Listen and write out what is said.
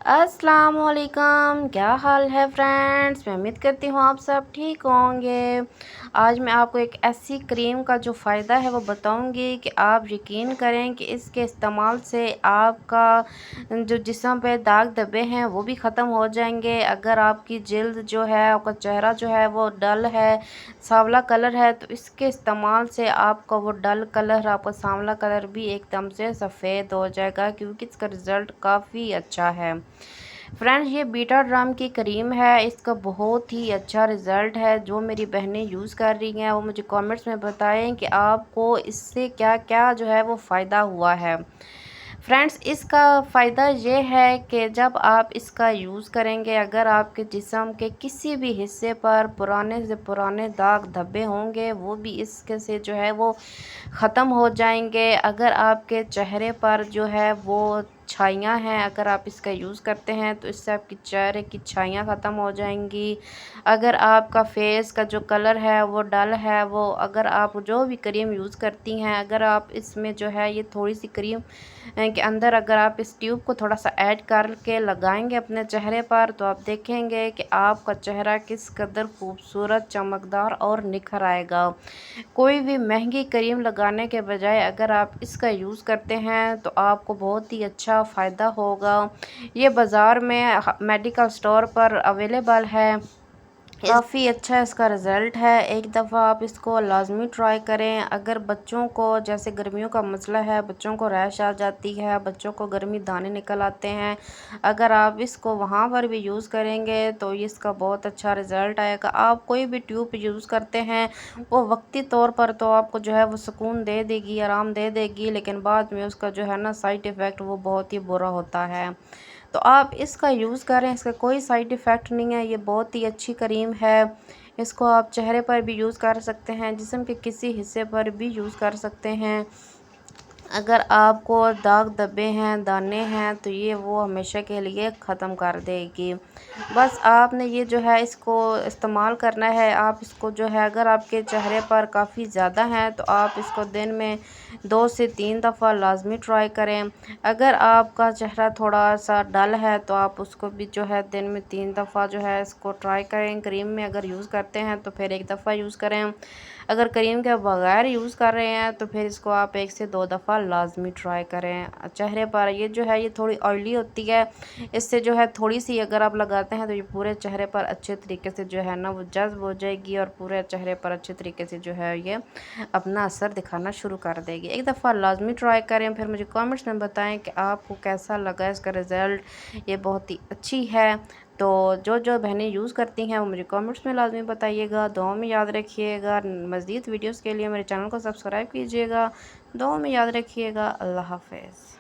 अस्सलाम वालेकुम, क्या हाल है फ्रेंड्स। मैं उम्मीद करती हूँ आप सब ठीक होंगे। आज मैं आपको एक ऐसी क्रीम का जो फ़ायदा है वो बताऊंगी कि आप यकीन करें कि इसके इस्तेमाल से आपका जो जिस्म पे दाग धब्बे हैं वो भी ख़त्म हो जाएंगे। अगर आपकी जिल्द जो है, आपका चेहरा जो है वो डल है, सांवला कलर है, तो इसके इस्तेमाल से आपका वो डल कलर, आपका सांवला कलर भी एकदम से सफ़ेद हो जाएगा, क्योंकि इसका रिज़ल्ट काफ़ी अच्छा है। फ्रेंड्स, ये बीटा ड्रम की क्रीम है, इसका बहुत ही अच्छा रिज़ल्ट है। जो मेरी बहनें यूज़ कर रही हैं वो मुझे कमेंट्स में बताएं कि आपको इससे क्या क्या जो है वो फ़ायदा हुआ है। फ्रेंड्स, इसका फ़ायदा ये है कि जब आप इसका यूज़ करेंगे, अगर आपके जिस्म के किसी भी हिस्से पर पुराने से पुराने दाग धब्बे होंगे वो भी इसके से जो है वो ख़त्म हो जाएंगे। अगर आपके चेहरे पर जो है वो छाइयाँ हैं, अगर आप इसका यूज़ करते हैं तो इससे आपके चेहरे की छाइयाँ ख़त्म हो जाएंगी। अगर आपका फेस का जो कलर है वो डल है, वो अगर आप जो भी क्रीम यूज़ करती हैं, अगर आप इसमें जो है ये थोड़ी सी क्रीम के अंदर अगर आप इस ट्यूब को थोड़ा सा ऐड करके लगाएंगे अपने चेहरे पर, तो आप देखेंगे कि आपका चेहरा किस कदर खूबसूरत, चमकदार और निखर आएगा। कोई भी महंगी क्रीम लगाने के बजाय अगर आप इसका यूज़ करते हैं तो आपको बहुत ही अच्छा फ़ायदा होगा। ये बाज़ार में मेडिकल स्टोर पर अवेलेबल है। काफ़ी अच्छा इसका रिज़ल्ट है। एक दफ़ा आप इसको लाज़मी ट्राई करें। अगर बच्चों को, जैसे गर्मियों का मसला है, बच्चों को रैश आ जाती है, बच्चों को गर्मी दाने निकल आते हैं, अगर आप इसको वहाँ पर भी यूज़ करेंगे तो इसका बहुत अच्छा रिज़ल्ट आएगा। आप कोई भी ट्यूब यूज़ करते हैं वो वक्ती तौर पर तो आपको जो है वो सुकून दे देगी, आराम दे देगी, लेकिन बाद में उसका जो है ना साइड इफ़ेक्ट वो बहुत ही बुरा होता है। तो आप इसका यूज़ करें, इसका कोई साइड इफ़ेक्ट नहीं है, ये बहुत ही अच्छी क्रीम है। इसको आप चेहरे पर भी यूज़ कर सकते हैं, जिस्म के किसी हिस्से पर भी यूज़ कर सकते हैं। अगर आपको दाग धब्बे हैं, दाने हैं, तो ये वो हमेशा के लिए ख़त्म कर देगी। बस आपने ये जो है इसको इस्तेमाल करना है। आप इसको जो है, अगर आपके चेहरे पर काफ़ी ज़्यादा हैं तो आप इसको दिन में 2 से 3 दफ़ा लाज़मी ट्राई करें। अगर आपका चेहरा थोड़ा सा डल है तो आप उसको भी जो है दिन में 3 दफ़ा जो है इसको ट्राई करें। क्रीम में अगर यूज़ करते हैं तो फिर 1 दफ़ा यूज़ करें। अगर क्रीम के बगैर यूज़ कर रहे हैं तो फिर इसको आप 1 से 2 दफ़ा लाज़मी ट्राई करें चेहरे पर। ये जो है ये थोड़ी ऑयली होती है, इससे जो है थोड़ी सी अगर आप लगाते हैं तो ये पूरे चेहरे पर अच्छे तरीके से जो है ना वो जज़्ब हो जाएगी और पूरे चेहरे पर अच्छे तरीके से जो है ये अपना असर दिखाना शुरू कर देगी। एक दफ़ा लाज़मी ट्राई करें, फिर मुझे कमेंट्स में बताएं कि आपको कैसा लगा इसका रिज़ल्ट। ये बहुत ही अच्छी है। तो जो जो बहनें यूज़ करती हैं वो मुझे कमेंट्स में लाज़मी बताइएगा। दुआओं में याद रखिएगा। मज़ीद वीडियोज़ के लिए मेरे चैनल को सब्सक्राइब कीजिएगा। दुआओं में याद रखिएगा। अल्लाह हाफ़िज़।